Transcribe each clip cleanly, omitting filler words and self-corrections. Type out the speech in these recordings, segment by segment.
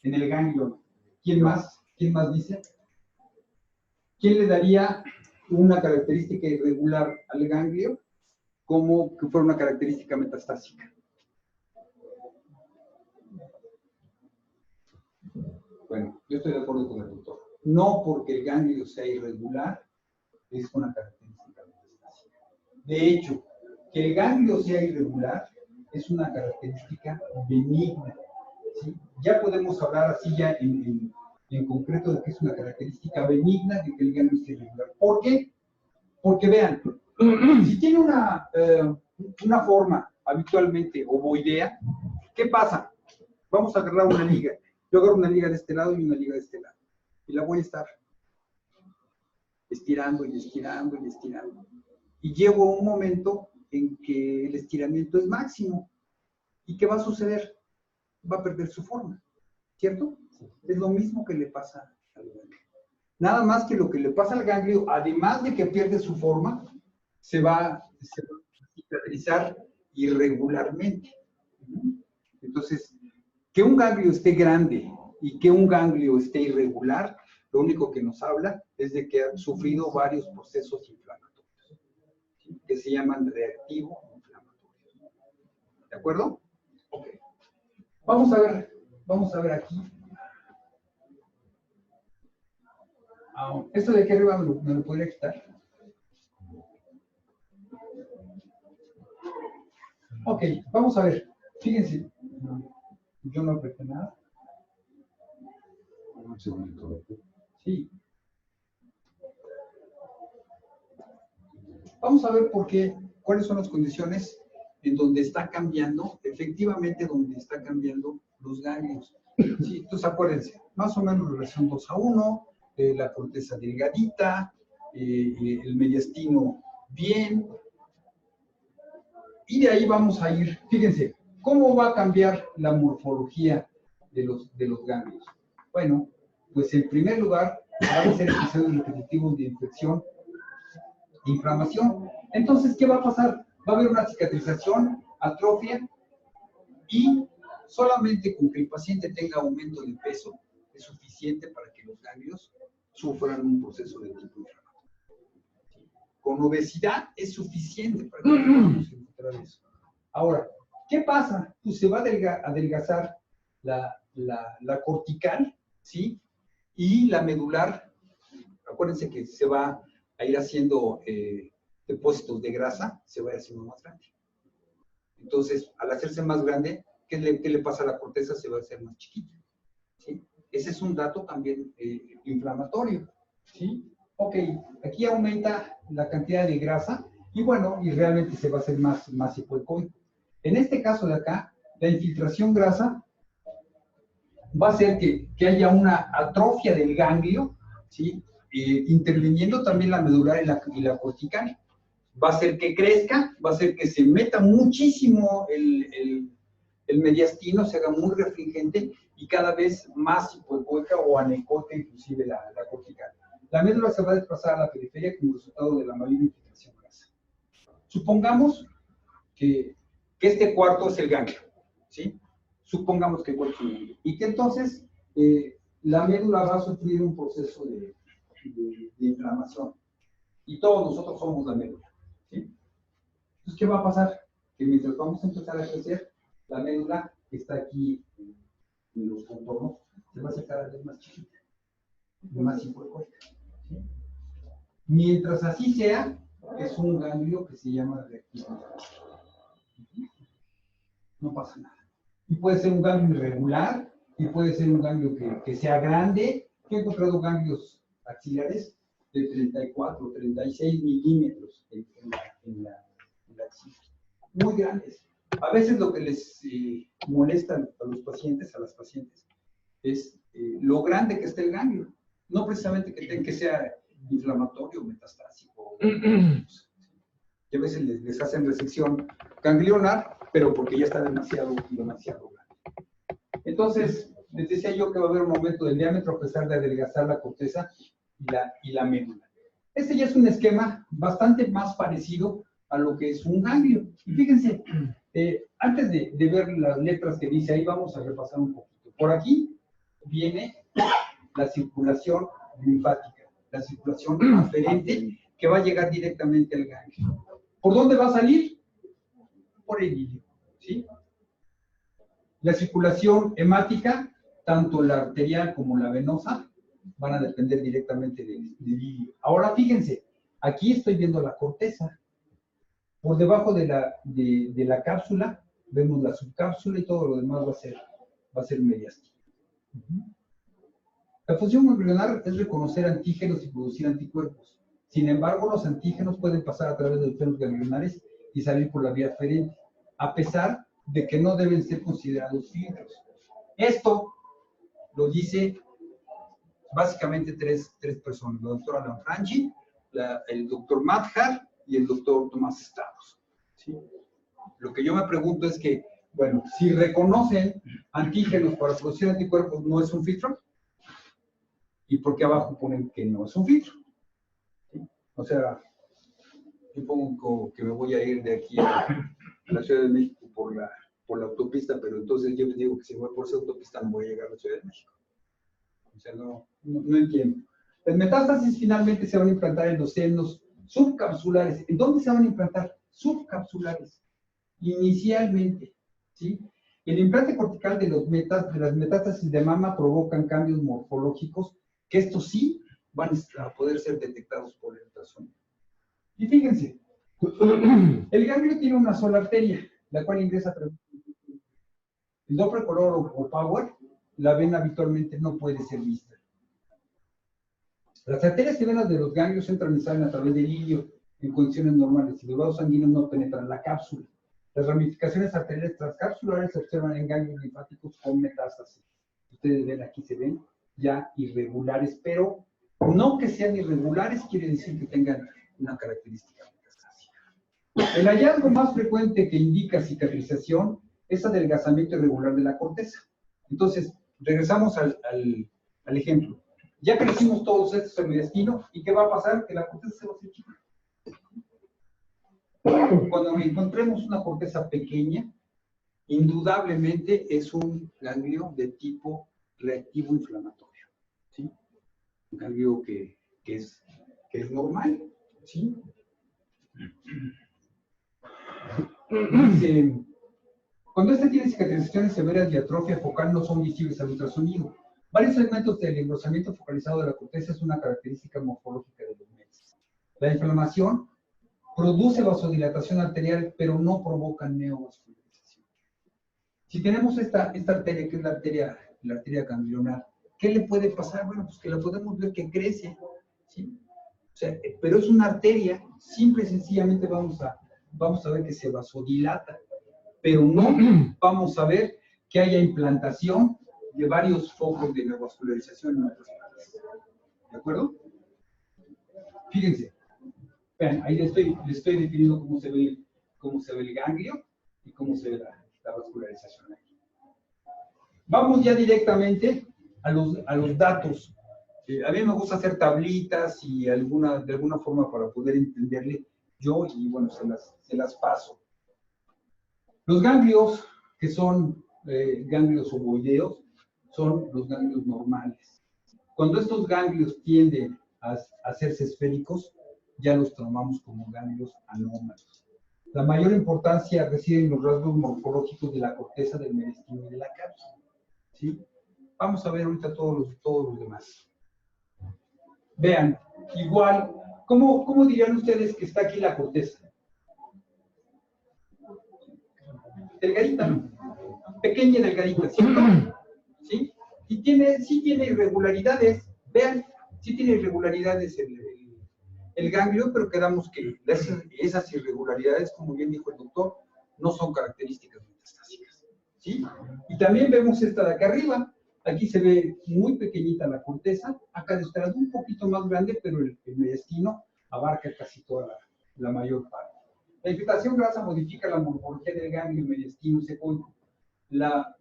En el ganglio. ¿Quién más? ¿Quién más dice? ¿Quién le daría una característica irregular al ganglio como que fuera una característica metastásica? Bueno, yo estoy de acuerdo con el doctor. No porque el ganglio sea irregular es una característica metastásica. De hecho, que el ganglio sea irregular es una característica benigna. ¿Sí? Ya podemos hablar así ya en concreto de que es una característica benigna de que el ganglio esté irregular. ¿Por qué? Porque vean, si tiene una forma habitualmente ovoidea, ¿qué pasa? Vamos a agarrar una liga. Yo agarro una liga de este lado y una liga de este lado. Y la voy a estar estirando y estirando y estirando. Y llego a un momento en que el estiramiento es máximo. ¿Y qué va a suceder? Va a perder su forma, ¿cierto? Es lo mismo que le pasa al ganglio. Nada más que lo que le pasa al ganglio, además de que pierde su forma, se va a cicatrizar irregularmente. Entonces, que un ganglio esté grande y que un ganglio esté irregular, lo único que nos habla es de que ha sufrido varios procesos inflamatorios, ¿sí? Que se llaman reactivo inflamatorios. ¿De acuerdo? Ok. Vamos a ver aquí. Esto de aquí arriba me lo podría quitar. Ok, vamos a ver. Fíjense. Yo no apreté nada. Un segundito. Sí. Vamos a ver por qué, cuáles son las condiciones en donde está cambiando, efectivamente donde está cambiando los ganglios. Sí, entonces acuérdense, más o menos relación 2:1, la corteza delgadita, el mediastino bien, y de ahí vamos a ir, fíjense, ¿cómo va a cambiar la morfología de los ganglios? Bueno, pues en primer lugar, van a ser episodios repetitivos de infección, de inflamación. Entonces, ¿qué va a pasar? Va a haber una cicatrización, atrofia, y solamente con que el paciente tenga aumento de peso es suficiente para que los ganglios sufran un proceso de tipo inflamatorio. Con obesidad es suficiente para que podamos encontrar eso. Ahora, ¿qué pasa? Pues se va a adelgazar la cortical, ¿sí? Y la medular, acuérdense que se va a ir haciendo depósitos de grasa, se va a ir haciendo más grande. Entonces, al hacerse más grande, ¿qué le pasa a la corteza? Se va a hacer más chiquita, ¿sí? Ese es un dato también inflamatorio, ¿sí? Ok, aquí aumenta la cantidad de grasa y bueno, y realmente se va a hacer más hipoecoico. En este caso de acá, la infiltración grasa va a hacer que haya una atrofia del ganglio, ¿sí? Interviniendo también la medular y la cortical. Va a hacer que crezca, va a hacer que se meta muchísimo el mediastino, se haga muy refringente y cada vez más hipoecoica o anecoica inclusive la cortical. La médula se va a desplazar a la periferia como resultado de la mayor infiltración grasa. Supongamos que este cuarto es el ganglio, ¿sí? Supongamos que cuarto es el ganglio. Y que entonces la médula va a sufrir un proceso de inflamación. Y todos nosotros somos la médula, ¿sí? Entonces, ¿qué va a pasar? Que mientras vamos a empezar a crecer, la médula que está aquí en los contornos se va a hacer cada vez más chiquita, más hipoecoica, ¿sí? Mientras así sea, es un ganglio que se llama reactivo. No pasa nada. Y puede ser un ganglio irregular, y puede ser un ganglio que sea grande. Yo he encontrado ganglios axilares de 34, 36 milímetros en la axila. Muy grandes. A veces lo que les molesta a los pacientes, a las pacientes, es lo grande que está el ganglio. No precisamente que sea inflamatorio, metastásico. Y a veces les hacen resección ganglionar, pero porque ya está demasiado grande. Entonces, les decía yo que va a haber un aumento del diámetro a pesar de adelgazar la corteza y la médula. Este ya es un esquema bastante más parecido a lo que es un ganglio. Y fíjense, antes de ver las letras que dice ahí, vamos a repasar un poquito. Por aquí viene la circulación linfática, la circulación aferente que va a llegar directamente al ganglio. ¿Por dónde va a salir? Por el ilio, ¿sí? La circulación hemática, tanto la arterial como la venosa, van a depender directamente del ilio. Ahora fíjense, aquí estoy viendo la corteza. Por debajo de la cápsula vemos la subcápsula y todo lo demás va a ser mediastino. La función ganglionar es reconocer antígenos y producir anticuerpos. Sin embargo, los antígenos pueden pasar a través de los senos ganglionares y salir por la vía aferente, a pesar de que no deben ser considerados filtros. Esto lo dice básicamente tres personas, la doctora Lanfranchi, el doctor Madhar y el doctor Tomás Estados. ¿Sí? Lo que yo me pregunto es que, bueno, si reconocen antígenos para producir anticuerpos, ¿no es un filtro? ¿Y por qué abajo ponen que no es un filtro? ¿Sí? O sea, yo pongo que me voy a ir de aquí a la Ciudad de México por la autopista, pero entonces yo les digo que si voy por esa autopista no voy a llegar a la Ciudad de México. O sea, no entiendo. Las metástasis finalmente se van a implantar en los senos subcapsulares. ¿En dónde se van a implantar? Subcapsulares. Inicialmente, ¿sí? El implante cortical de las metástasis de mama provocan cambios morfológicos que estos sí van a poder ser detectados por el ultrasonido. Y fíjense, el ganglio tiene una sola arteria, la cual ingresa a través el Doppler color o Power, la vena habitualmente no puede ser vista. Las arterias y venas de los ganglios entran y salen a través del ilio en condiciones normales y los vasos sanguíneos no penetran la cápsula. Las ramificaciones arteriales transcapsulares se observan en ganglios linfáticos con metástasis. Ustedes ven, aquí se ven ya irregulares, pero no que sean irregulares quiere decir que tengan una característica metastásica. El hallazgo más frecuente que indica cicatrización es adelgazamiento irregular de la corteza. Entonces, regresamos al ejemplo. Ya crecimos todos estos en mediastino, ¿y qué va a pasar? Que la corteza se va a hacer chica. Cuando encontremos una corteza pequeña, indudablemente es un ganglio de tipo reactivo inflamatorio, ¿sí? Un ganglio que es normal, ¿sí? Dice, cuando este tiene cicatrizaciones severas y atrofia focal no son visibles al ultrasonido. Varios segmentos del engrosamiento focalizado de la corteza es una característica morfológica de los METs. La inflamación produce vasodilatación arterial, pero no provoca neovascularización. Si tenemos esta arteria, que es la arteria ganglionar, ¿qué le puede pasar? Bueno, pues que la podemos ver que crece, ¿sí? O sea, pero es una arteria, simple y sencillamente vamos a ver que se vasodilata, pero no vamos a ver que haya implantación de varios focos de neovascularización en otras partes. ¿De acuerdo? Fíjense. Vean, ahí le estoy definiendo cómo se ve el ganglio y cómo se ve la vascularización aquí. Vamos ya directamente a los datos. A mí me gusta hacer tablitas y de alguna forma para poder entenderle yo, y bueno, se las paso. Los ganglios, que son ganglios ovoideos, son los ganglios normales. Cuando estos ganglios tienden a hacerse esféricos, ya los tomamos como ganglios anómalos. La mayor importancia reside en los rasgos morfológicos de la corteza, del mediastino y de la cápsula, ¿sí? Vamos a ver ahorita todos los demás. Vean, igual, ¿cómo dirían ustedes que está aquí la corteza? Delgadita, ¿no? Pequeña y delgadita, ¿cierto? ¿Sí? Y sí tiene irregularidades, vean, sí tiene irregularidades el ganglio, pero quedamos que esas irregularidades, como bien dijo el doctor, no son características metastásicas, ¿sí? Y también vemos esta de acá arriba. Aquí se ve muy pequeñita la corteza, acá de este lado un poquito más grande, pero el mediastino abarca casi toda la mayor parte. La infiltración grasa modifica la morfología del ganglio mediastino secundario. La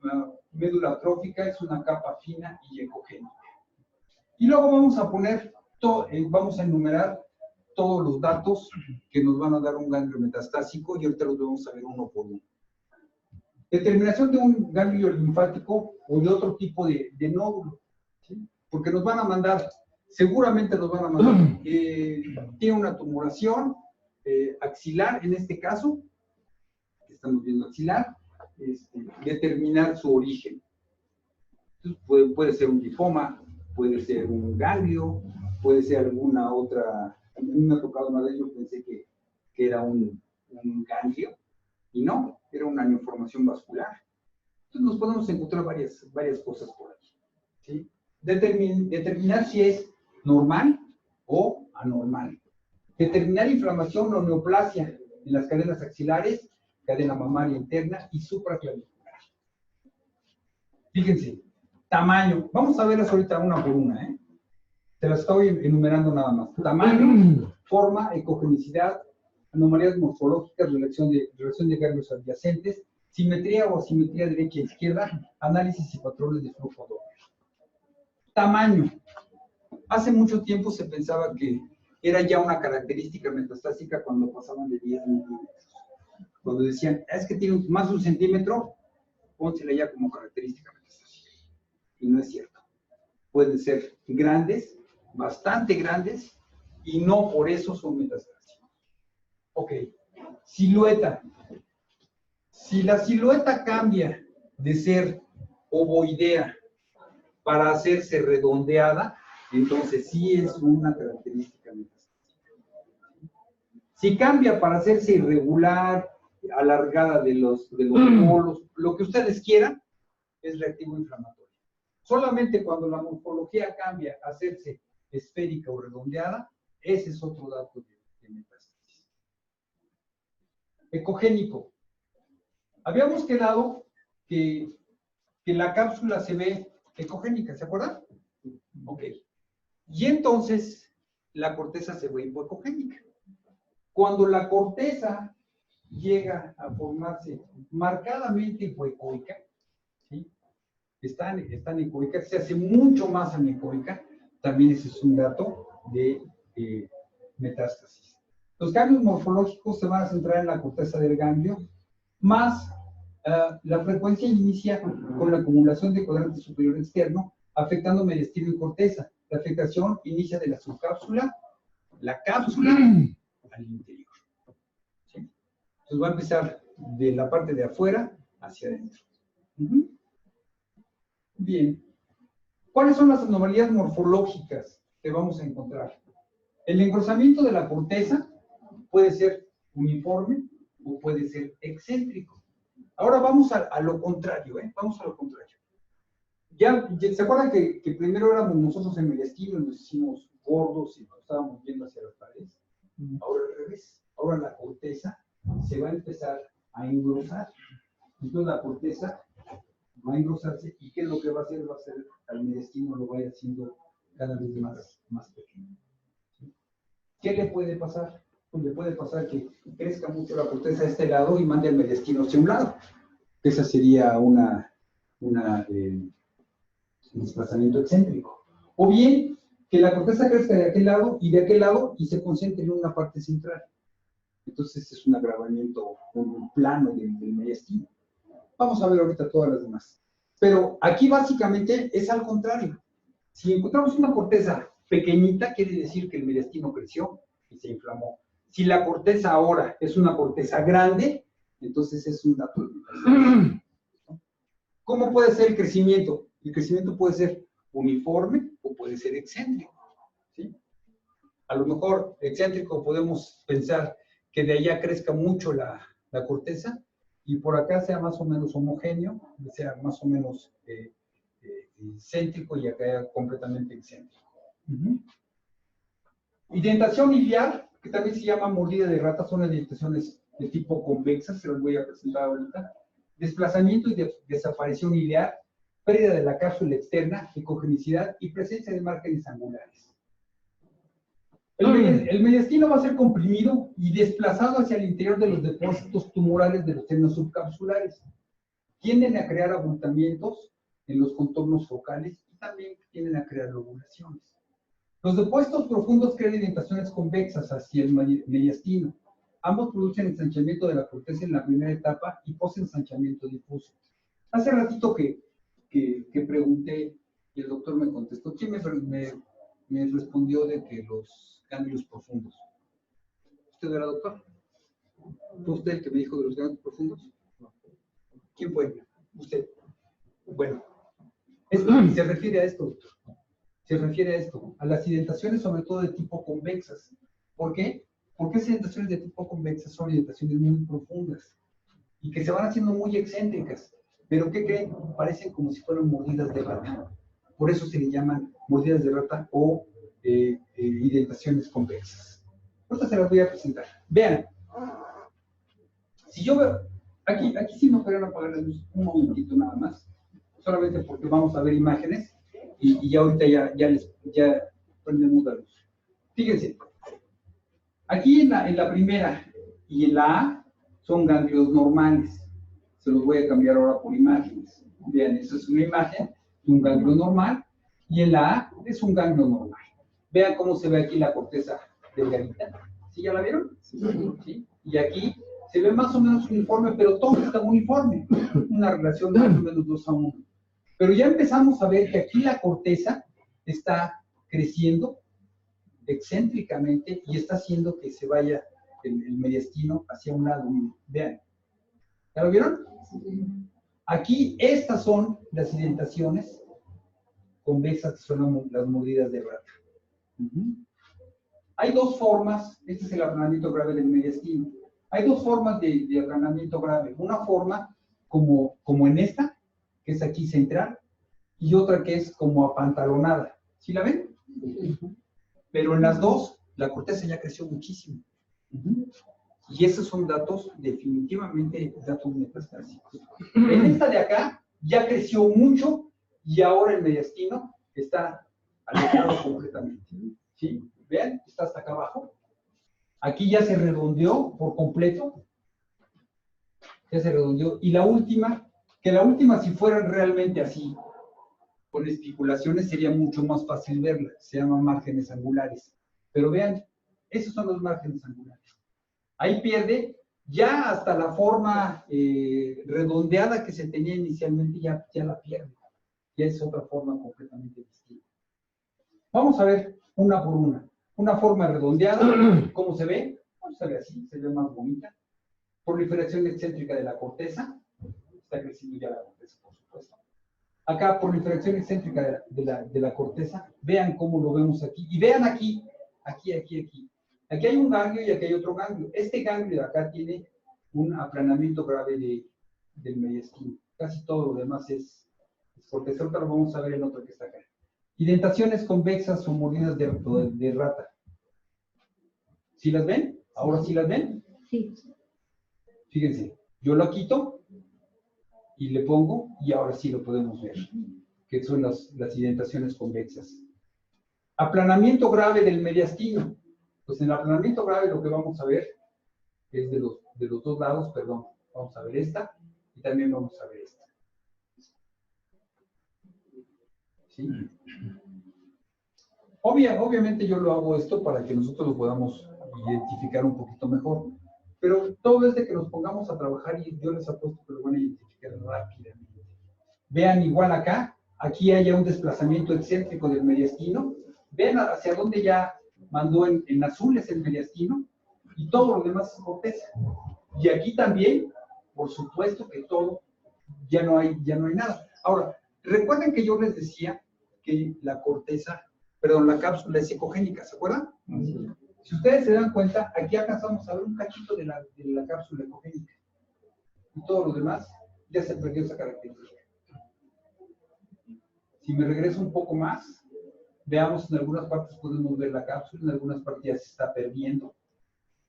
médula atrófica es una capa fina y ecogénica. Y luego vamos a enumerar todos los datos que nos van a dar un ganglio metastásico y ahorita los vamos a ver uno por uno. Determinación de un ganglio linfático o de otro tipo de nódulo, ¿sí? Porque nos van a mandar, seguramente nos van a mandar, tiene una tumoración axilar, en este caso, que estamos viendo axilar, determinar su origen. Entonces, puede ser un linfoma, puede ser un ganglio, puede ser alguna otra. A mí me ha tocado una vez, yo pensé que era un ganglio, y no, era una neoformación vascular. Entonces nos podemos encontrar varias cosas por aquí, ¿sí? Determinar si es normal o anormal. Determinar inflamación o neoplasia en las cadenas axilares, cadena mamaria interna y supraclavicular. Fíjense, tamaño. Vamos a verlas ahorita una por una, ¿eh? Te las estoy enumerando nada más. Tamaño, forma, ecogenicidad, anomalías morfológicas, relación de ganglios adyacentes, simetría o asimetría derecha e izquierda, análisis y patrones de flujo doble. Tamaño. Hace mucho tiempo se pensaba que era ya una característica metastásica cuando pasaban de 10 milímetros. Cuando decían, es que tiene más de 1 centímetro, pónsela ya como característica metastásica. Y no es cierto. Pueden ser grandes, bastante grandes, y no por eso son metastásicos. Ok. Silueta. Si la silueta cambia de ser ovoidea para hacerse redondeada, entonces sí es una característica metastásica. Si cambia para hacerse irregular, alargada de los polos, lo que ustedes quieran, es reactivo inflamatorio. Solamente cuando la morfología cambia a hacerse esférica o redondeada, ese es otro dato de metástasis. Ecogénico. Habíamos quedado que la cápsula se ve ecogénica, ¿se acuerdan? Ok. Y entonces la corteza se ve hipoecogénica. Cuando la corteza llega a formarse marcadamente hipoecoica, ¿sí? Están ecoicas, se hace mucho más anecoica, también ese es un dato de metástasis. Los cambios morfológicos se van a centrar en la corteza del ganglio, más la frecuencia inicia con la acumulación de cuadrante superior externo, afectando mediastino y corteza. La afectación inicia de la subcápsula, la cápsula, al interior. ¿Sí? Entonces va a empezar de la parte de afuera hacia adentro. Bien. ¿Cuáles son las anomalías morfológicas que vamos a encontrar? El engrosamiento de la corteza puede ser uniforme o puede ser excéntrico. Ahora vamos a lo contrario, ¿eh? Vamos a lo contrario. Ya ¿se acuerdan que primero éramos nosotros en el estilo, nos hicimos gordos y nos estábamos viendo hacia las paredes? Ahora al revés. Ahora la corteza se va a empezar a engrosar. Entonces la corteza va a engrosarse y ¿qué es lo que va a hacer? Va a hacer al mediastino lo vaya haciendo cada vez más pequeño. ¿Sí? ¿Qué le puede pasar? Pues le puede pasar que crezca mucho la corteza de este lado y mande al mediastino hacia un lado. Esa sería un desplazamiento excéntrico. O bien que la corteza crezca de aquel lado y se concentre en una parte central. Entonces es un agravamiento, un plano del mediastino. Vamos a ver ahorita todas las demás. Pero aquí básicamente es al contrario. Si encontramos una corteza pequeñita, quiere decir que el mediastino creció y se inflamó. Si la corteza ahora es una corteza grande, entonces es un dato de metastasis. ¿Cómo puede ser el crecimiento? El crecimiento puede ser uniforme o puede ser excéntrico. ¿Sí? A lo mejor excéntrico podemos pensar que de allá crezca mucho la corteza, y por acá sea más o menos homogéneo, sea más o menos céntrico y acá completamente excéntrico. Indentación iliar, que también se llama mordida de rata, son las indentaciones de tipo convexa, se las voy a presentar ahorita. Desplazamiento y desaparición iliar, pérdida de la cápsula externa, ecogenicidad y presencia de márgenes angulares. El mediastino va a ser comprimido y desplazado hacia el interior de los depósitos tumorales de los senos subcapsulares. Tienden a crear abultamientos en los contornos focales y también tienden a crear lobulaciones. Los depósitos profundos crean indentaciones convexas hacia el mediastino. Ambos producen ensanchamiento de la corteza en la primera etapa y posensanchamiento difuso. Hace ratito que pregunté y el doctor me contestó. ¿Quién me respondió de que los ganglios profundos? ¿Usted era doctor? ¿Fue usted el que me dijo de los ganglios profundos? No. ¿Quién fue? Usted. Bueno, se refiere a esto, doctor. Se refiere a esto, a las indentaciones sobre todo de tipo convexas. ¿Por qué? Porque esas indentaciones de tipo convexas son indentaciones muy profundas y que se van haciendo muy excéntricas. Pero ¿qué creen? Parecen como si fueran mordidas de rata. Por eso se le llaman mordidas de rata o indentaciones convexas. Ahorita se las voy a presentar. Vean, si yo veo, aquí sí me podrían apagar la luz un momentito nada más, solamente porque vamos a ver imágenes y ya ahorita ya prendemos la luz. Fíjense, aquí en la primera y en la A son ganglios normales. Se los voy a cambiar ahora por imágenes. Vean, esta es una imagen de un ganglio normal y en la A es un ganglio normal. Vean cómo se ve aquí la corteza delgadita. ¿Sí ya la vieron? Sí. Y aquí se ve más o menos uniforme, pero todo está uniforme. Una relación más o menos 2:1. Pero ya empezamos a ver que aquí la corteza está creciendo excéntricamente y está haciendo que se vaya el mediastino hacia un lado. Vean. ¿Ya lo vieron? Aquí estas son las indentaciones convexas que son las mordidas de rata. Hay dos formas, este es el aplanamiento grave del mediastino. Hay dos formas de aplanamiento grave. Una forma como en esta, que es aquí central, y otra que es como apantalonada. ¿Sí la ven? Pero en las dos, la corteza ya creció muchísimo. Y esos son datos, definitivamente, datos metastásicos. En esta de acá, ya creció mucho y ahora el mediastino está alejado completamente. ¿Sí? Vean, está hasta acá abajo. Aquí ya se redondeó por completo. Ya se redondeó. Y la última, si fueran realmente así, con espiculaciones, sería mucho más fácil verla. Se llaman márgenes angulares. Pero vean, esos son los márgenes angulares. Ahí pierde ya hasta la forma redondeada que se tenía inicialmente, ya la pierde. Ya es otra forma completamente distinta. Vamos a ver una por una. Una forma redondeada, ¿cómo se ve? Pues se ve así, se ve más bonita. Proliferación excéntrica de la corteza. Está creciendo ya la corteza, por supuesto. Acá, proliferación excéntrica de la corteza. Vean cómo lo vemos aquí. Y vean aquí. Aquí hay un ganglio y aquí hay otro ganglio. Este ganglio de acá tiene un aplanamiento grave del mediastino. Casi todo lo demás es corteza. Ahorita lo vamos a ver en otro que está acá. Indentaciones convexas o mordidas de rata. ¿Sí las ven? ¿Ahora sí las ven? Sí. Fíjense, yo lo quito y le pongo y ahora sí lo podemos ver, que son las indentaciones convexas. Aplanamiento grave del mediastino. Pues en el aplanamiento grave lo que vamos a ver es de los dos lados, perdón. Vamos a ver esta y también vamos a ver esta. ¿Sí? Obviamente yo lo hago esto para que nosotros lo podamos identificar un poquito mejor. Pero todo es de que nos pongamos a trabajar y yo les apuesto que lo van a identificar rápidamente. Vean igual acá, aquí hay un desplazamiento excéntrico del mediastino. Vean hacia dónde ya mandó en azul es el mediastino y todo lo demás es corteza. Y aquí también, por supuesto que todo, ya no hay nada. Ahora, recuerden que yo les decía que la corteza, perdón, la cápsula es ecogénica, ¿se acuerdan? Sí. Si ustedes se dan cuenta, aquí alcanzamos a ver un cachito de la cápsula ecogénica. Y todo lo demás ya se perdió esa característica. Si me regreso un poco más, veamos, en algunas partes podemos ver la cápsula, en algunas partes ya se está perdiendo.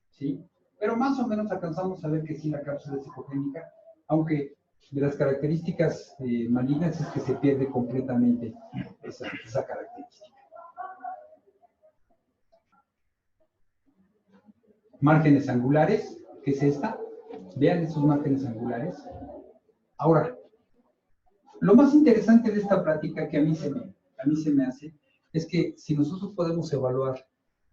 ¿Sí? Pero más o menos alcanzamos a ver que sí, la cápsula es ecogénica, aunque de las características malignas es que se pierde completamente esa característica. Márgenes angulares, ¿qué es esta? Vean esos márgenes angulares. Ahora, lo más interesante de esta plática que a mí se me hace es que si nosotros podemos evaluar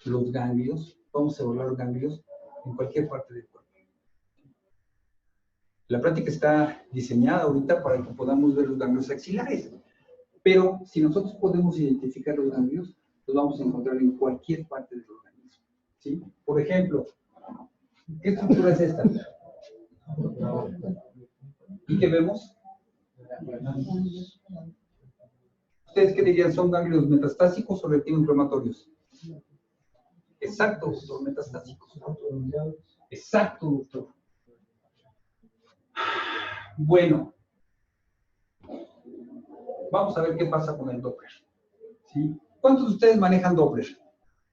los ganglios, vamos a evaluar ganglios en cualquier parte del cuerpo. La práctica está diseñada ahorita para que podamos ver los ganglios axilares, pero si nosotros podemos identificar los ganglios, los vamos a encontrar en cualquier parte del organismo, ¿sí? Por ejemplo, ¿qué estructura es esta? ¿Y qué vemos? ¿Ustedes qué dirían? ¿Son ganglios metastásicos o retinoinflamatorios? Exacto, doctor, metastásicos. Exacto, doctor. Bueno, vamos a ver qué pasa con el Doppler, ¿sí? ¿Cuántos de ustedes manejan Doppler?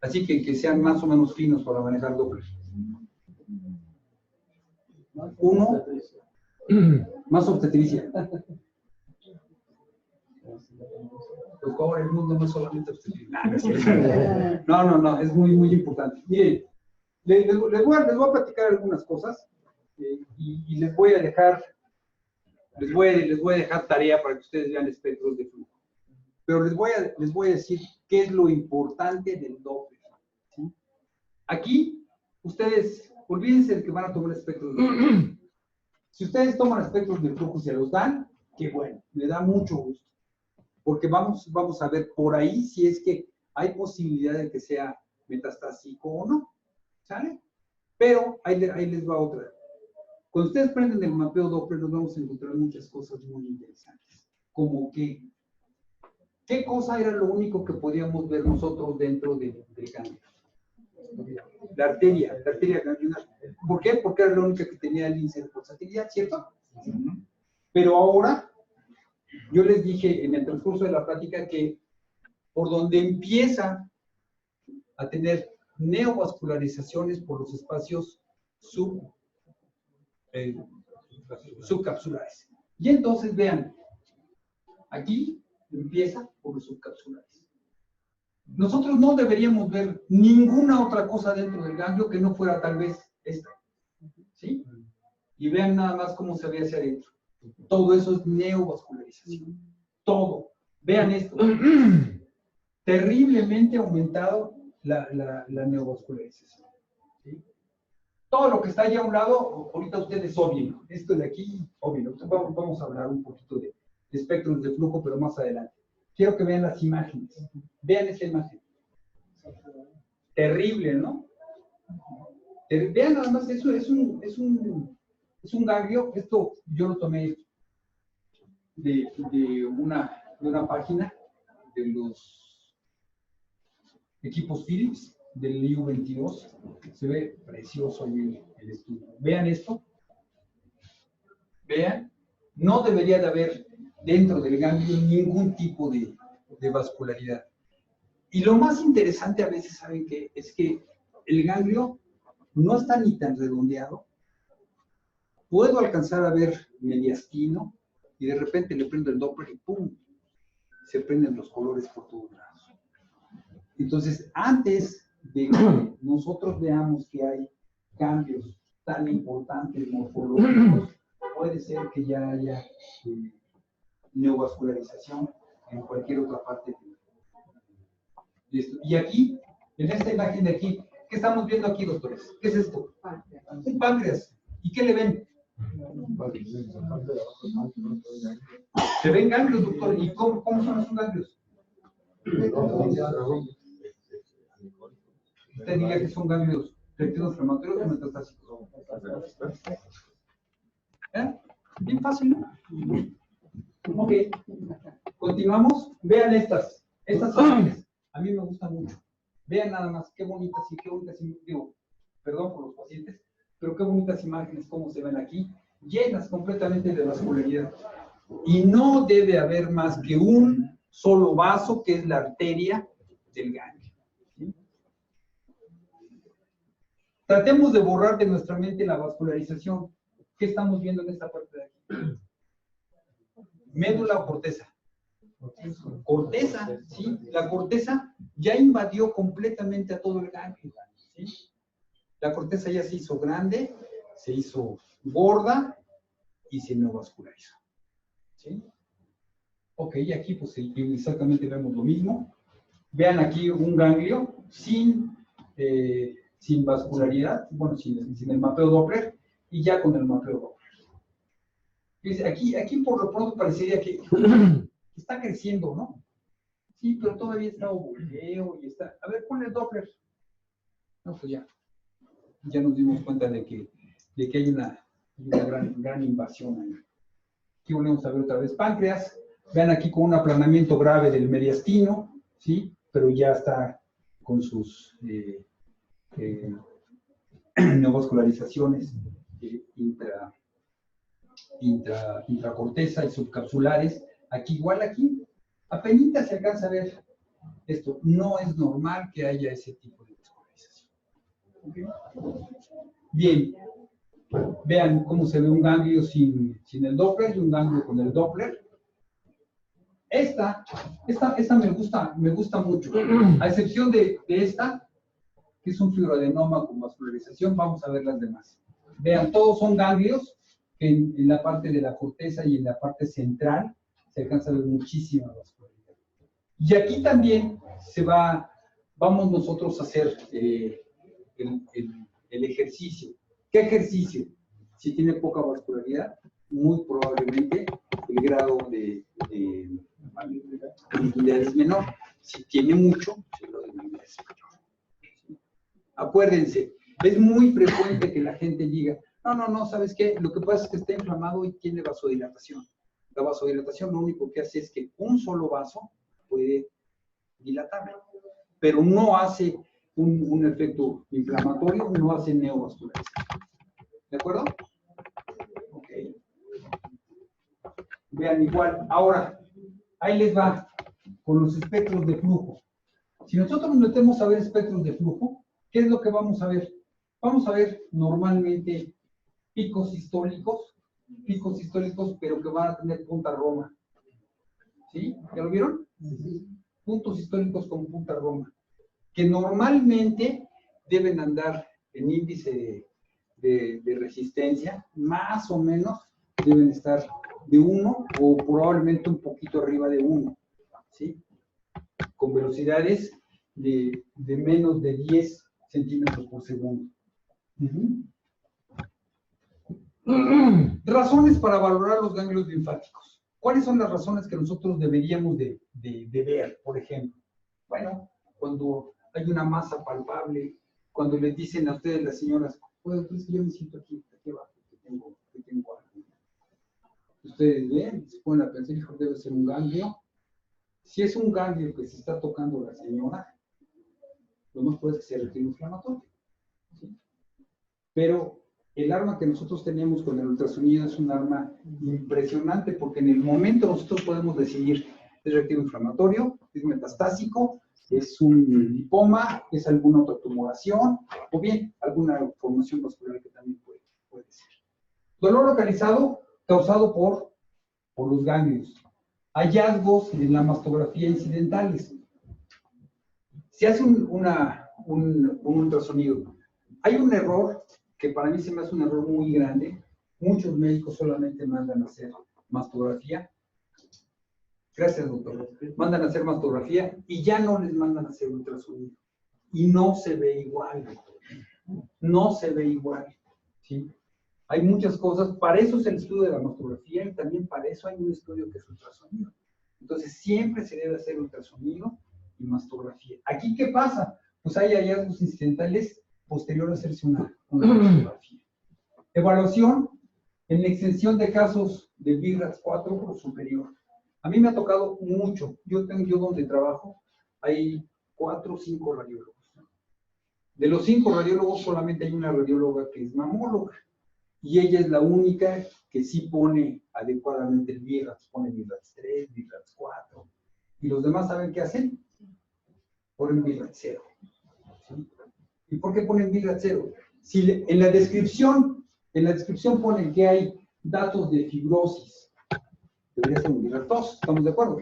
Así que sean más o menos finos para manejar Doppler. ¿Uno? Más obstetricia. Pues ahora el mundo no es solamente obstetricia. No, es muy importante. Miren, les voy a platicar algunas cosas y les voy a dejar tarea para que ustedes vean espectros de flujo. Pero les voy a decir qué es lo importante del Doppler, ¿sí? Aquí, ustedes, olvídense de que van a tomar espectros de flujo. Si ustedes toman espectros de flujo y se los dan, qué bueno, me da mucho gusto. Porque vamos a ver por ahí si es que hay posibilidad de que sea metastásico o no, ¿sale? Pero ahí les va otra. Cuando ustedes prenden el mapeo Doppler, nos vamos a encontrar muchas cosas muy interesantes. Como que, ¿qué cosa era lo único que podíamos ver nosotros dentro del ganglio? La arteria ganglionar. ¿Por qué? Porque era la única que tenía el índice de pulsatilidad, ¿cierto? Pero ahora, yo les dije en el transcurso de la plática que por donde empieza a tener neovascularizaciones por los espacios subcapsulares. Y entonces vean, aquí empieza por los subcapsulares. Nosotros no deberíamos ver ninguna otra cosa dentro del ganglio que no fuera tal vez esta, ¿sí? Y vean nada más cómo se ve hacia adentro. Todo eso es neovascularización. Todo. Vean esto. Terriblemente aumentado la neovascularización, ¿sí? Todo lo que está allá a un lado, ahorita ustedes obvien. Esto de aquí, obvien. Vamos a hablar un poquito de espectros de flujo, pero más adelante. Quiero que vean las imágenes. Vean esa imagen. Terrible, ¿no? Vean nada más, eso es un ganglio. Esto yo lo tomé de una página de los equipos Philips del IU-22. Se ve precioso el estudio. Vean esto. Vean. No debería de haber dentro del ganglio ningún tipo de vascularidad. Y lo más interesante a veces, ¿saben qué? Es que el ganglio no está ni tan redondeado. Puedo alcanzar a ver mediastino y de repente le prendo el Doppler y ¡pum! Se prenden los colores por todos lados. Entonces, antes de que nosotros veamos que hay cambios tan importantes morfológicos, puede ser que ya haya neovascularización en cualquier otra parte de esto. Y aquí, en esta imagen de aquí, ¿qué estamos viendo aquí, doctores? ¿Qué es esto? Un páncreas. ¿Y qué le ven? Se ven ganglios, doctor. ¿Y cómo son esos ganglios? Usted diría que son ganglios retinoinflamatorios o metastásicos. ¿Eh? Bien fácil, ¿no? Ok. Continuamos. Vean estas imágenes. A mí me gustan mucho. Vean nada más qué bonitas digo, perdón por los pacientes, pero qué bonitas imágenes, cómo se ven aquí, llenas completamente de vascularidad. Y no debe haber más que un solo vaso, que es la arteria del ganglio. ¿Sí? Tratemos de borrar de nuestra mente la vascularización. ¿Qué estamos viendo en esta parte de aquí? ¿Médula o corteza? Corteza, ¿sí? La corteza ya invadió completamente a todo el ganglio, ¿sí? La corteza ya se hizo grande, se hizo gorda y se neovascularizó, ¿sí? Ok, aquí pues exactamente vemos lo mismo. Vean aquí un ganglio sin sin vascularidad, bueno, sin el mapeo Doppler, y ya con el mapeo Doppler. Fíjense, aquí por lo pronto parecería que está creciendo, ¿no? Sí, pero todavía está ovoleo y está... A ver, ponle el Doppler. No, pues ya. Ya nos dimos cuenta de que hay una gran invasión ahí. Aquí volvemos a ver otra vez páncreas. Vean aquí con un aplanamiento grave del mediastino, ¿sí? Pero ya está con sus neovascularizaciones intracorteza y subcapsulares. Aquí igual aquí, apenas se alcanza a ver esto. No es normal que haya ese tipo de vascularización. ¿Okay? Bien, vean cómo se ve un ganglio sin el Doppler y un ganglio con el Doppler. Esta me gusta mucho, a excepción de esta, que es un fibroadenoma con vascularización. Vamos a ver las demás. Vean, todos son ganglios que en la parte de la corteza y en la parte central se alcanza a ver muchísima vascularidad. Y aquí también vamos nosotros a hacer el ejercicio. ¿Qué ejercicio? Si tiene poca vascularidad, muy probablemente el grado de liquidez es menor. Si tiene mucho, el grado de liquidez es mayor. Acuérdense, es muy frecuente que la gente diga, no, ¿sabes qué? Lo que pasa es que está inflamado y tiene vasodilatación. La vasodilatación lo único que hace es que un solo vaso puede dilatar, pero no hace un efecto inflamatorio, no hace neovascularización. ¿De acuerdo? Ok. Vean igual. Ahora, ahí les va con los espectros de flujo. Si nosotros nos metemos a ver espectros de flujo, ¿qué es lo que vamos a ver? Vamos a ver normalmente picos sistólicos, pero que van a tener punta roma. ¿Sí? ¿Ya lo vieron? Puntos históricos con punta roma, que normalmente deben andar en índice de resistencia, más o menos deben estar de 1 o probablemente un poquito arriba de 1, ¿sí? Con velocidades de menos de 10 centímetros por segundo. Razones para valorar los ganglios linfáticos. ¿Cuáles son las razones que nosotros deberíamos de ver, por ejemplo? Bueno, cuando hay una masa palpable, cuando les dicen a ustedes las señoras, pues yo me siento aquí abajo, que tengo algo. Ustedes ven, se ponen a pensar, hijo, debe ser un ganglio. Si es un ganglio que se está tocando la señora, lo más probable es que sea reactivo inflamatorio, ¿sí? Pero el arma que nosotros tenemos con el ultrasonido es un arma impresionante, porque en el momento nosotros podemos decidir, es reactivo inflamatorio, es metastásico, es un lipoma, es alguna autotumoración, o bien alguna formación vascular que también puede ser. Dolor localizado causado por los ganglios. Hallazgos en la mastografía incidentales. Se hace un ultrasonido. Hay un error que para mí se me hace un error muy grande. Muchos médicos solamente mandan a hacer mastografía. Gracias, doctor. Mandan a hacer mastografía y ya no les mandan a hacer ultrasonido. Y no se ve igual, doctor. No se ve igual, ¿sí? Hay muchas cosas. Para eso es el estudio de la mastografía y también para eso hay un estudio que es ultrasonido. Entonces, siempre se debe hacer ultrasonido y mastografía. ¿Aquí qué pasa? Pues hay hallazgos incidentales posterior a hacerse una mastografía. Evaluación en la extensión de casos de BIRATS 4 o superior. A mí me ha tocado mucho. Yo donde trabajo, hay 4 o 5 radiólogos. De los 5 radiólogos, solamente hay una radióloga que es mamóloga. Y ella es la única que sí pone adecuadamente el BIRATS. Pone BIRATS 3, BIRATS 4. Y los demás, ¿saben qué hacen? Ponen BIRATS 0. ¿Sí? ¿Y por qué ponen BIRATS 0? Si en la descripción ponen que hay datos de fibrosis, debería ser un BIRATS 2, ¿estamos de acuerdo?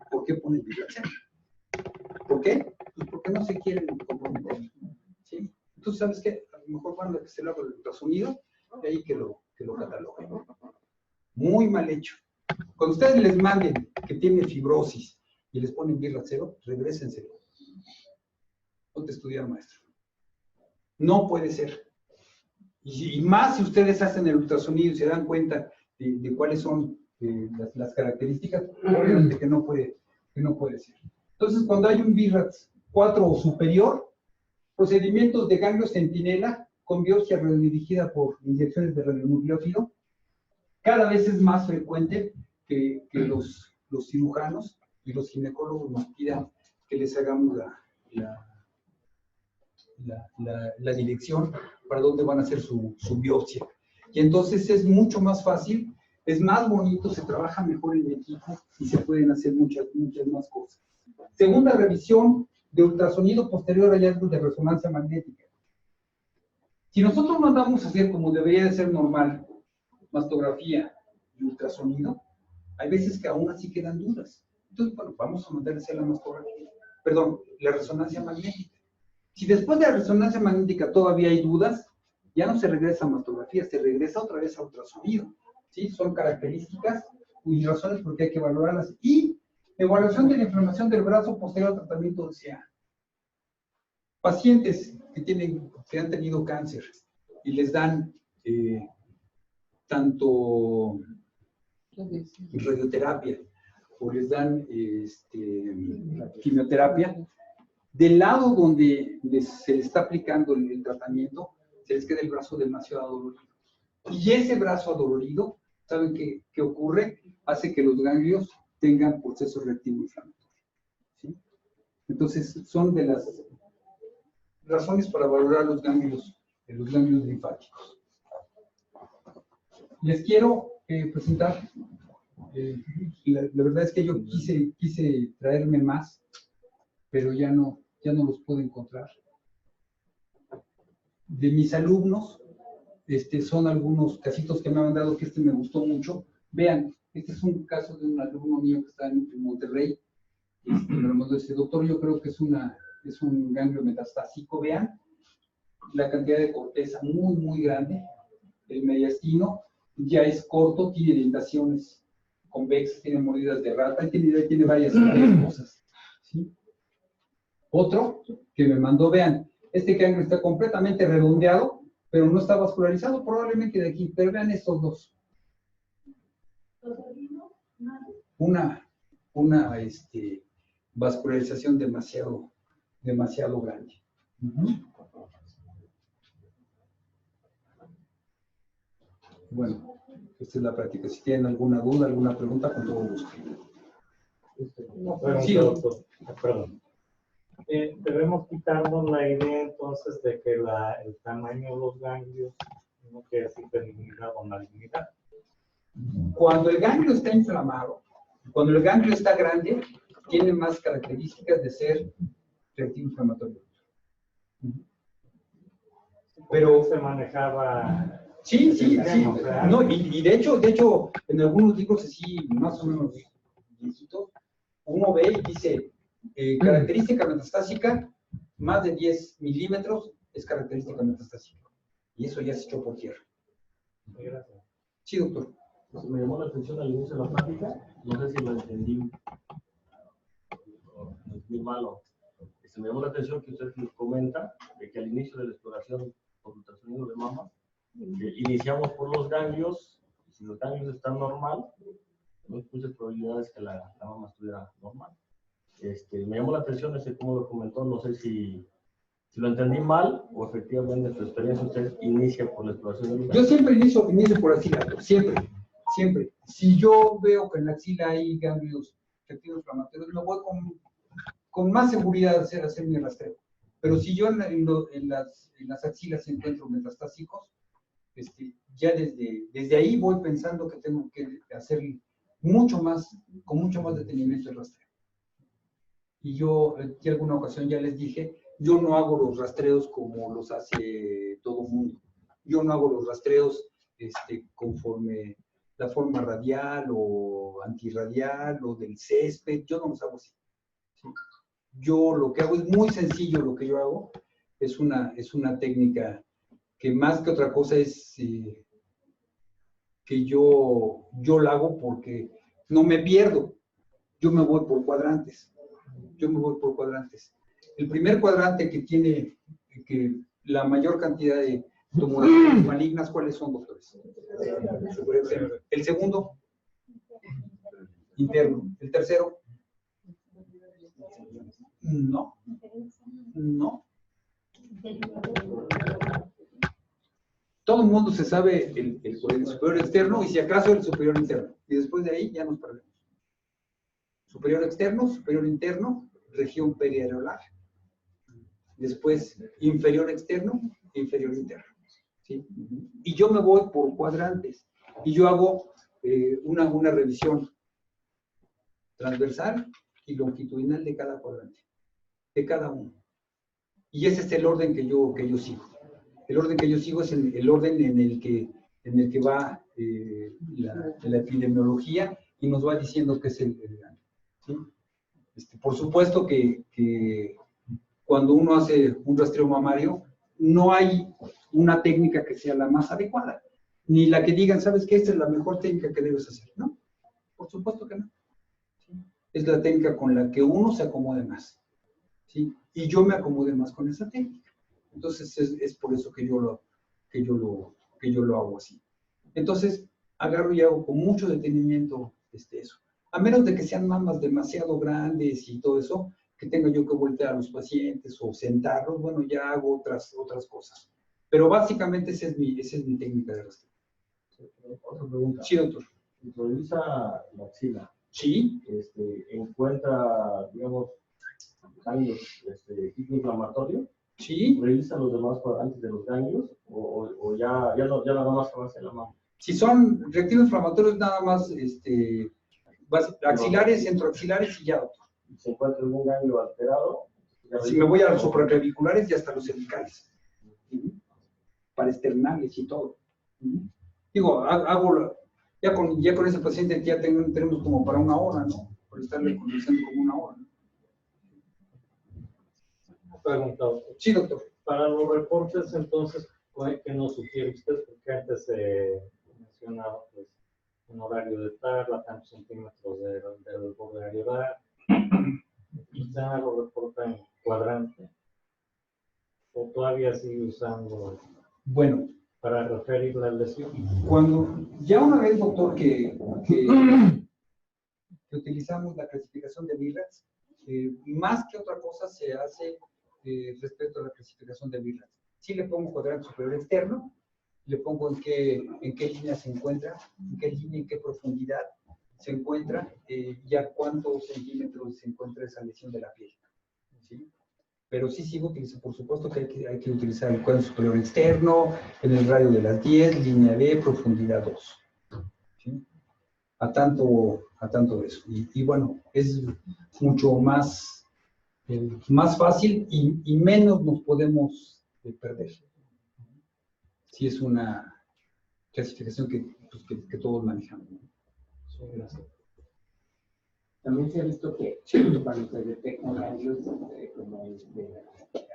¿Por qué ponen BIRATS 0? ¿Por qué? Pues porque no se quieren comprometer, ¿sí? Entonces, ¿sabes qué? A lo mejor van a que se lo haga el ultrasonido y ahí que lo cataloguen. Muy mal hecho. Cuando ustedes les manden que tiene fibrosis y les ponen BIRATS 0, regrésenselo. Ponte a estudiar, maestro. No puede ser. Y más si ustedes hacen el ultrasonido y se dan cuenta de cuáles son las características, obviamente que no puede ser. Entonces, cuando hay un BIRATS 4 o superior, procedimientos de ganglio centinela con biopsia redirigida por inyecciones de radionucleófilo, cada vez es más frecuente que los cirujanos y los ginecólogos nos pidan que les hagamos la dirección para dónde van a hacer su biopsia. Y entonces es mucho más fácil, es más bonito, se trabaja mejor en equipo y se pueden hacer muchas más cosas. Segunda revisión de ultrasonido posterior a hallazgos de resonancia magnética. Si nosotros mandamos a hacer como debería de ser normal, mastografía y ultrasonido, hay veces que aún así quedan dudas. Entonces, bueno, vamos a mandar a hacer la mastografía, perdón, la resonancia magnética. Si después de la resonancia magnética todavía hay dudas, ya no se regresa a mastografía, se regresa otra vez a ultrasonido. ¿Sí? Son características y razones por qué hay que valorarlas. Y evaluación de la inflamación del brazo posterior al tratamiento de CA. Pacientes que han tenido cáncer y les dan tanto radioterapia o les dan quimioterapia, del lado donde se le está aplicando el tratamiento, se les queda el brazo demasiado adolorido. Y ese brazo adolorido, ¿saben qué ocurre? Hace que los ganglios tengan proceso reactivo inflamatorio. ¿Sí? Entonces, son de las razones para valorar los ganglios linfáticos. Les quiero presentar, la verdad es que yo quise traerme más, pero ya no los puedo encontrar. De mis alumnos, son algunos casitos que me han dado que me gustó mucho. Vean, este es un caso de un alumno mío que está en Monterrey. Me lo mandó ese doctor, yo creo que es un ganglio metastásico. Vean la cantidad de corteza muy, muy grande. El mediastino ya es corto, tiene dentaciones convexas, tiene mordidas de rata, tiene varias cosas. ¿Sí? Otro que me mandó, vean, este ganglio está completamente redondeado, pero no está vascularizado, probablemente de aquí. Pero vean estos dos. Una vascularización demasiado grande. Bueno, esta es la práctica. Si tienen alguna duda, alguna pregunta, con todo gusto. Sí, doctor. Perdón. Debemos quitarnos la idea entonces de que el tamaño de los ganglios no quiere decir benignidad o malignidad. Cuando el ganglio está inflamado, cuando el ganglio está grande, tiene más características de ser reactivo inflamatorio. Pero se manejaba. Sí. No, y de hecho, en algunos libros así, más o menos viejitos, uno ve y dice, característica metastásica, más de 10 milímetros es característica metastásica. Y eso ya se echó por tierra. Gracias. Sí, doctor. Pues me llamó la atención al inicio de la plática, no sé si lo entendí malo. Me llamó la atención que usted nos comenta de que al inicio de la exploración por ultrasonido de mama, iniciamos por los ganglios, y si los ganglios están normal, no hay muchas probabilidades que la mama estuviera normal. Me llamó la atención ese cómo lo comentó, no sé si lo entendí mal o efectivamente en su experiencia usted inicia por la exploración del ganglio. Yo siempre inicio por axila, siempre. Si yo veo que en la axila hay ganglios reactivos inflamatorios, me voy con más seguridad a hacer mi rastreo. Pero si yo en las axilas encuentro metastásicos, ya desde ahí voy pensando que tengo que hacer con mucho más detenimiento el rastreo. Y yo, en alguna ocasión ya les dije, yo no hago los rastreos como los hace todo el mundo. Yo no hago los rastreos conforme la forma radial o antirradial o del césped, yo no los hago así. ¿Sí? Yo lo que hago es muy sencillo, lo que yo hago es una técnica que más que otra cosa es que yo la hago porque no me pierdo, yo me voy por cuadrantes. El primer cuadrante que la mayor cantidad de tumoraciones malignas, ¿cuáles son, doctores? El segundo, interno. El tercero, no. Todo el mundo se sabe el superior externo y si acaso el superior interno. Y después de ahí ya nos perdemos. Superior externo, superior interno, región periareolar. Después inferior externo, inferior interno. ¿Sí? Y yo me voy por cuadrantes. Y yo hago una revisión transversal y longitudinal de cada cuadrante. De cada uno. Y ese es el orden que yo sigo. El orden que yo sigo es el orden en el que va la epidemiología y nos va diciendo qué es el ¿sí? Por supuesto que cuando uno hace un rastreo mamario, no hay una técnica que sea la más adecuada, ni la que digan, ¿sabes qué? Esta es la mejor técnica que debes hacer. No, por supuesto que no. ¿Sí? Es la técnica con la que uno se acomode más. ¿Sí? Y yo me acomode más con esa técnica. Entonces es por eso que yo lo hago así. Entonces agarro y hago con mucho detenimiento eso. A menos de que sean mamas demasiado grandes y todo eso, que tenga yo que voltear a los pacientes o sentarlos, bueno, ya hago otras cosas. Pero básicamente esa es mi técnica de rastreo. Otra pregunta. Sí, doctor. Revisa la axila. Sí. Encuentra, digamos, cambios inflamatorios. Sí. ¿Revisa los demás antes de los ganglios o ya nada más avanza en la mama? Si son reactivos inflamatorios, nada más axilares, centroaxilares y ya, doctor. ¿Se encuentra algún ganglio alterado? Si me voy a los supraclaviculares, ya hasta los cervicales. Paraesternales y todo. Digo, ya con ese paciente ya tenemos como para una hora, ¿no? Por estarle conversando como una hora. Pregunta. Sí, doctor. Para los reportes, entonces, ¿qué nos sugiere usted? Porque antes mencionaba pues, un horario de tabla, tantos centímetros del borde areolar. ¿Usted lo reporta en cuadrante? ¿O todavía sigue usando bueno, para referir la lesión? Cuando ya una vez, doctor, que utilizamos la clasificación de BIRATS, más que otra cosa se hace respecto a la clasificación de BIRATS. Sí le pongo cuadrante superior externo, le pongo en qué línea se encuentra, en qué línea, en qué profundidad se encuentra, ya cuántos centímetros se encuentra esa lesión de la piel. ¿Sí? Pero sí sigo utilizando, por supuesto que hay que utilizar el cuadrante superior externo, en el radio de las 10, línea B, profundidad 2. ¿Sí? A tanto de eso. Y bueno, es mucho más fácil y menos nos podemos perder. Sí es una clasificación que todos manejamos. Gracias. También se ha visto que cuando se detectan ganglios como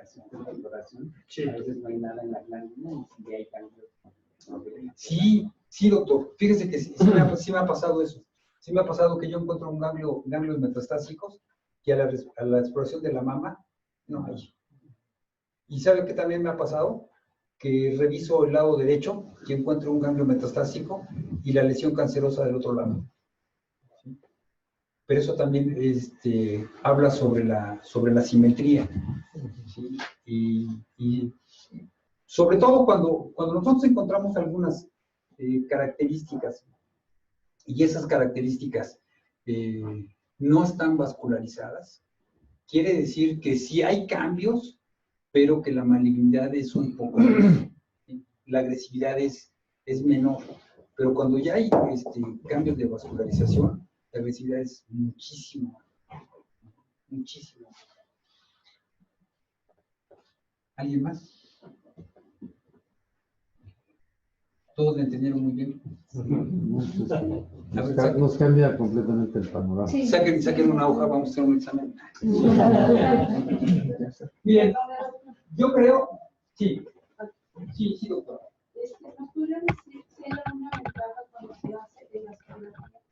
asunto de exploración, a veces no hay nada en la glándula y si hay ganglios. Sí, doctor. Fíjese que sí me ha pasado eso. Sí me ha pasado que yo encuentro ganglios metastásicos que a la exploración de la mama no hay. ¿Y sabe qué también me ha pasado? Que reviso el lado derecho y encuentro un ganglio metastásico y la lesión cancerosa del otro lado. ¿Sí? Pero eso también habla sobre la simetría. ¿Sí? Y sobre todo cuando nosotros encontramos algunas características y esas características no están vascularizadas, quiere decir que sí hay cambios, pero que la malignidad es un poco menor, ¿sí? La agresividad es menor, pero cuando ya hay cambios de vascularización, la agresividad es muchísimo. ¿Alguien más? ¿Todos me entendieron muy bien? Nos cambia completamente el panorama. Sí. Saquen una hoja, vamos a hacer un examen. Bien, yo creo, sí, doctor. ¿Nos podría decir si hay alguna ventaja cuando se hace en la escalografía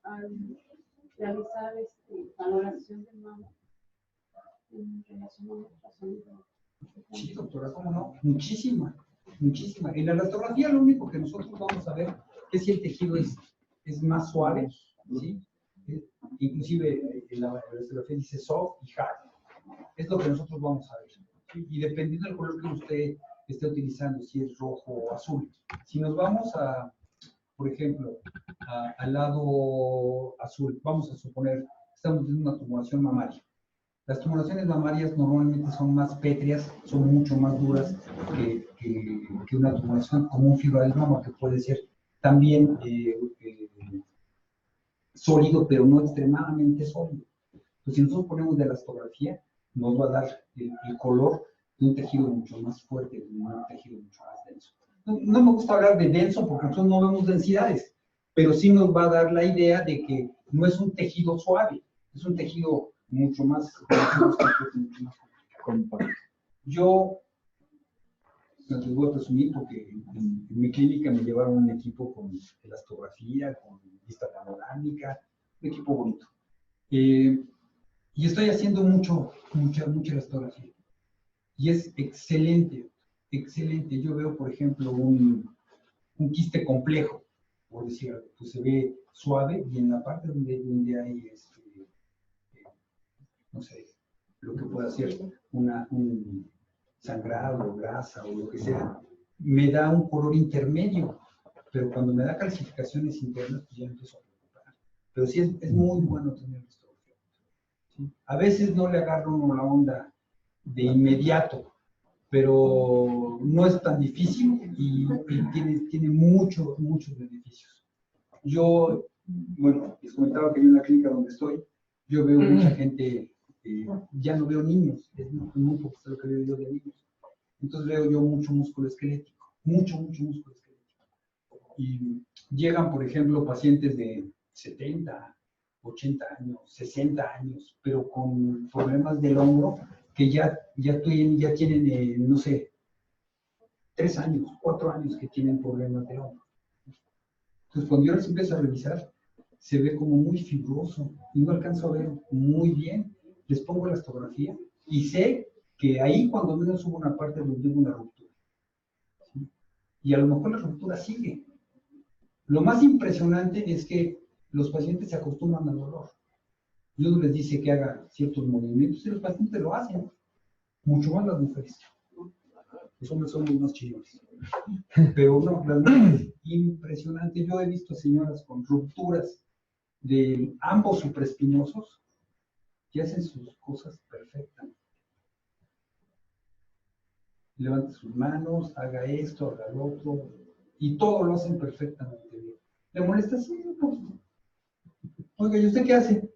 al realizar valoración de mama en relación a ultrasonido? Sí, doctora, ¿cómo no? Muchísima, muchísima. En la elastografía lo único que nosotros vamos a ver es si el tejido es más suave, ¿sí? Inclusive la elastografía dice soft y hard. Es lo que nosotros vamos a ver, ¿sí? Y dependiendo del color que usted esté utilizando, si es rojo o azul. Si nos vamos por ejemplo, al lado azul, vamos a suponer, estamos viendo una tumoración mamaria. Las tumoraciones mamarias normalmente son más pétreas, son mucho más duras que una tumoración como un fibroadenoma, que puede ser también sólido, pero no extremadamente sólido. Entonces, si nosotros ponemos de elastografía, nos va a dar el color de un tejido mucho más fuerte, de un tejido mucho más denso. No me gusta hablar de denso porque nosotros no vemos densidades, pero sí nos va a dar la idea de que no es un tejido suave, es un tejido mucho más complicado. Yo les voy a presumir porque en mi clínica me llevaron un equipo con elastografía, con vista panorámica, un equipo bonito. Y estoy haciendo mucha elastografía. Y es excelente, excelente. Yo veo, por ejemplo, un quiste complejo, por decir algo, pues se ve suave y en la parte donde hay, no sé, lo que pueda ser un sangrado, grasa o lo que sea, me da un color intermedio, pero cuando me da calcificaciones internas, pues ya empiezo a preocupar. Pero sí es muy bueno tener esto. ¿Sí? A veces no le agarro uno la onda de inmediato, pero no es tan difícil y tiene muchos beneficios. Yo, bueno, les comentaba que yo en la clínica donde estoy, yo veo mucha gente, ya no veo niños, es muy poco lo que veo yo de niños. Entonces veo yo mucho músculo esquelético, mucho músculo esquelético. Y llegan, por ejemplo, pacientes de 70, 80 años, 60 años, pero con problemas del hombro, que ya tienen, no sé, 3 años, 4 años que tienen problemas del hombro. Entonces, cuando yo les empiezo a revisar, se ve como muy fibroso y no alcanzo a ver muy bien. Les pongo la elastografía y sé que ahí cuando menos hubo una parte donde hubo una ruptura. ¿Sí? Y a lo mejor la ruptura sigue. Lo más impresionante es que los pacientes se acostumbran al dolor. Y uno les dice que haga ciertos movimientos y los pacientes lo hacen. Mucho más las mujeres. Los hombres son muy más chillones. Pero no, las mujeres, impresionante. Yo he visto señoras con rupturas de ambos supraespinosos que hacen sus cosas perfectamente. Levante sus manos, haga esto, haga lo otro, y todo lo hacen perfectamente bien. ¿Le molesta? Sí, un poquito. Oiga, ¿y usted qué hace?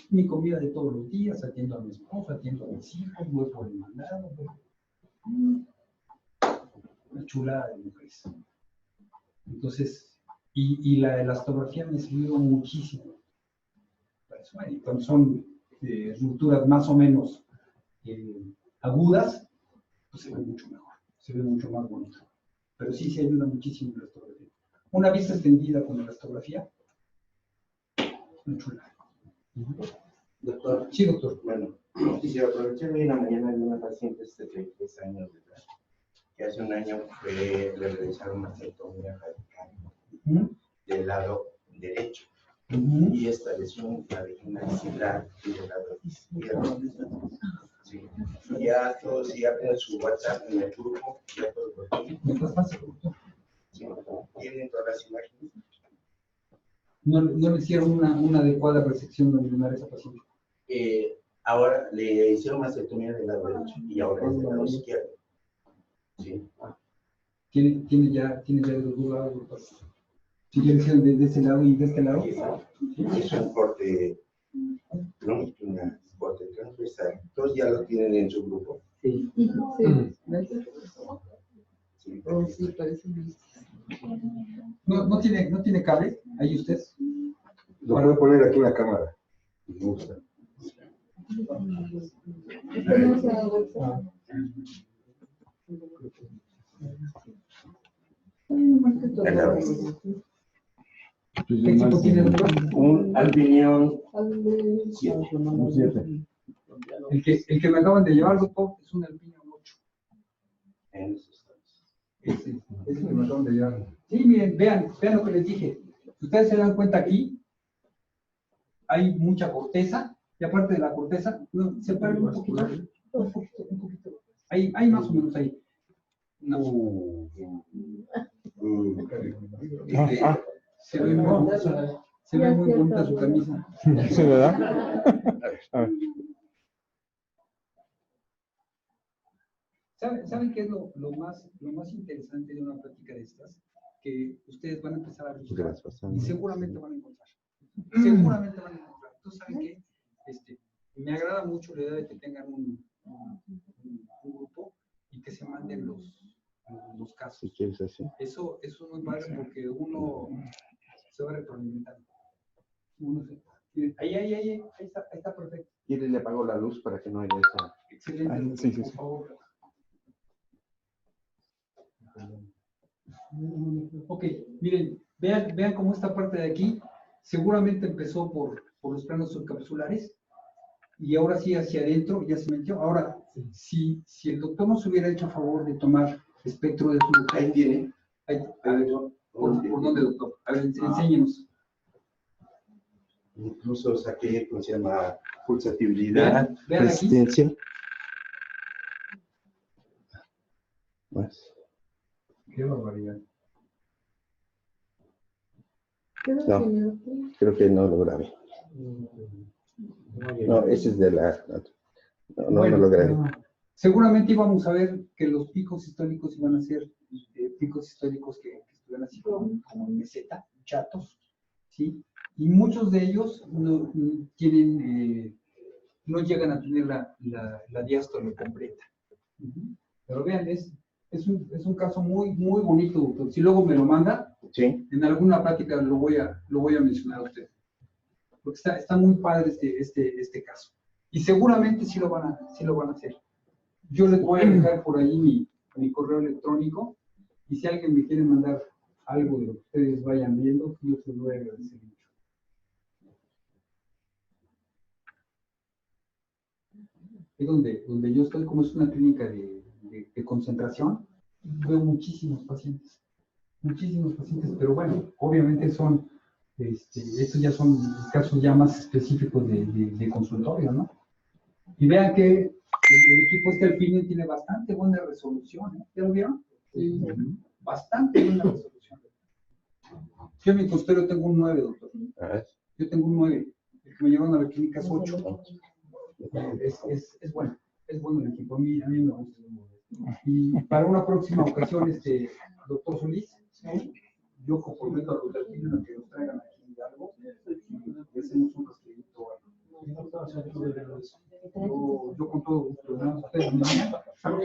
Mi comida de todos los días, atiendo a mi esposa, atiendo a mis hijos, voy por el mandado. Una chulada de mujeres. Entonces, y la elastografía me sirvió muchísimo. Pues, bueno, y cuando son rupturas más o menos agudas, pues se ve mucho mejor, se ve mucho más bonito. Pero sí se ayuda muchísimo la elastografía. Una vista extendida con elastografía, muy chula. Doctor. Sí, doctor. Bueno, quisiera aprovechar hoy en la mañana de una paciente de 33 años de edad, que hace un año le realizaron una mastectomía radical del lado derecho. Y esta lesión la vagina axilar y del lado izquierdo. Sí. Ya todos, ya en su WhatsApp, en el grupo, ya todos los sí. ¿Tienen todas las imágenes? No le hicieron una adecuada resección lunar a esa paciente. Ahora le hicieron mastectomía del lado derecho y ahora es del lado izquierdo. Sí. ¿Tiene ya de los dos lados, doctor? ¿Sí ya le hicieron de este lado y de este lado? Sí, es un corte longitudinal, corte transversal. Todos ya lo tienen en su grupo. Sí. Sí. Oh, sí, parece. ¿No tiene cable? ¿Ahí usted? Lo puedo poner aquí en la cámara. Me gusta. ¿Qué tipo tiene, doctor? Un Alpinion 7. El que me acaban de llevar, doctor, es un Alpinion 8. en los estados. Ese es el que me acaban de llevar. Sí, miren, vean lo que les dije. Si ustedes se dan cuenta aquí, hay mucha corteza, y aparte de la corteza, no, separen un poquito, un poquito. Hay más o menos ahí. No. Se ve muy bonita su camisa. Sí, ¿verdad? A ver. ¿Saben qué es lo más interesante de una plática de estas? Que ustedes van a empezar a buscar y seguramente van a encontrar. Seguramente van a encontrar. Entonces, ¿saben qué? Me agrada mucho la idea de que tengan un grupo y que se manden los casos. Si quieres así. Eso es muy padre porque uno se va retroalimentando. Ahí está perfecto. ¿Quiere le apago la luz para que no haya esa? Excelente. Sí. Por favor. Ok, miren, vean cómo esta parte de aquí seguramente empezó por los planos subcapsulares y ahora sí hacia adentro ya se metió. Ahora, si el doctor nos hubiera hecho favor de tomar espectro de su... Ahí tiene. A ver, ¿por dónde, doctor? A ver, enséñenos. Incluso saqué, ¿cómo se llama? Pulsatividad, Vean aquí. resistencia. Más. Qué barbaridad. No, creo que no lo grabé. No, ese es de la... No lo grabé. Seguramente íbamos a ver que los picos históricos iban a ser picos históricos que estuvieran así como en meseta, chatos, ¿sí? Y muchos de ellos no llegan a tener la diástole completa. Pero vean, es un caso muy bonito, doctor. Si luego me lo manda, Sí. en alguna plática lo voy a mencionar a usted. Porque está muy padre este caso. Y seguramente sí lo van a hacer. Yo les voy a dejar por ahí mi correo electrónico. Y si alguien me quiere mandar algo de lo que ustedes vayan viendo, yo se lo voy a agradecer mucho. Es donde yo estoy, como es una clínica de concentración, veo muchísimos pacientes, pero bueno, obviamente estos ya son casos ya más específicos de consultorio, ¿no? Y vean que el equipo alpino tiene bastante buena resolución, ¿eh? ¿Ya lo vieron? Sí. Bastante buena resolución. Yo en mi consultorio tengo un 9, doctor. Yo tengo un 9. El que me llevaron a la clínica es 8. Es bueno el equipo. A mí me gusta. Y para una próxima ocasión, doctor Solís, yo comprometo a los alpinos a que nos traigan aquí algo y hacemos un rastrillito. Yo con todo gusto, ¿no? Ustedes me Salud.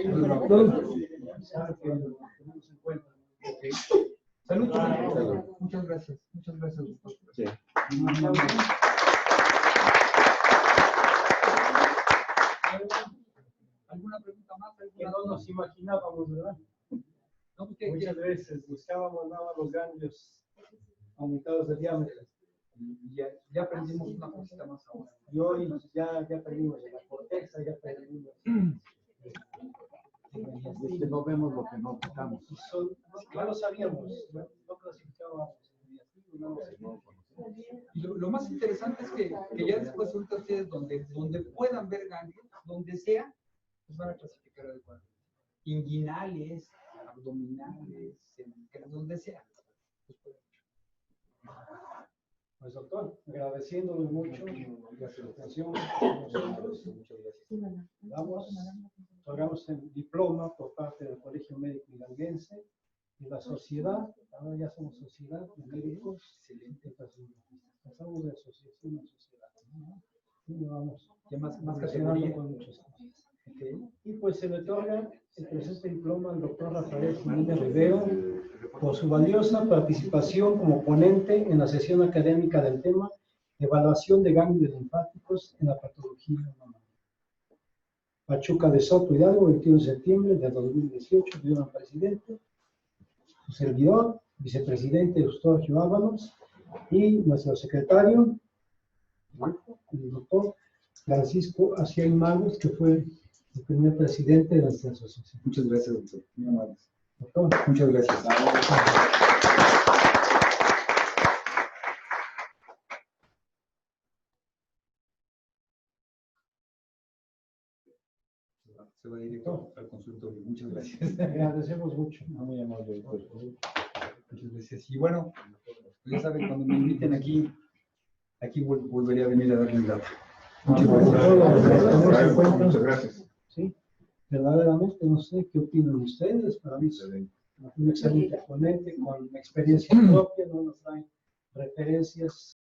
Muchas gracias, doctor. Sí. ¿Alguna pregunta más? Que no nos imaginábamos, ¿verdad? No, Muchas veces buscábamos nada los ganglios aumentados de diámetro. Ya aprendimos una cosita más ahora. Y hoy ya aprendimos de la corteza, ya aprendimos. No vemos lo que no buscamos. Claro, sabíamos, no clasificábamos. Y lo más interesante es que ya después ahorita ustedes donde puedan ver ganglios, donde sea, pues van a clasificar adecuadamente. Inguinales, abdominales, cervicales, donde sea. Pues doctor, agradeciéndole mucho la presentación. Otorgamos el diploma por parte del Colegio Médico Hidalguense y la sociedad, ahora ya somos sociedad de médicos, excelente. Pasamos de asociación a sociedad. Y vamos ya más categoría con muchas cosas. Okay. Y pues se le otorga el presente diploma al doctor Rafael Jiménez Rivera por su valiosa participación como ponente en la sesión académica del tema Evaluación de ganglios linfáticos en la patología mamária. Pachuca de Soto Hidalgo, 21 de septiembre de 2018, dio presidente, su servidor, vicepresidente Eustorgio Ábalos, y nuestro secretario, el doctor Francisco Aciel Magos, que fue el primer presidente de nuestra asociación. Muchas gracias, doctor. Muy amables. Doctor. Muchas gracias. Se va directo al consultorio. Muchas gracias. Agradecemos mucho. Muy amable, doctor. Muchas gracias. Y bueno, ya saben, cuando me inviten aquí volveré a venir a darles lata. Muchas gracias. Muchas gracias. Sí, verdaderamente no sé qué opinan ustedes. Para mí es un excelente ponente con experiencia propia, no nos traen referencias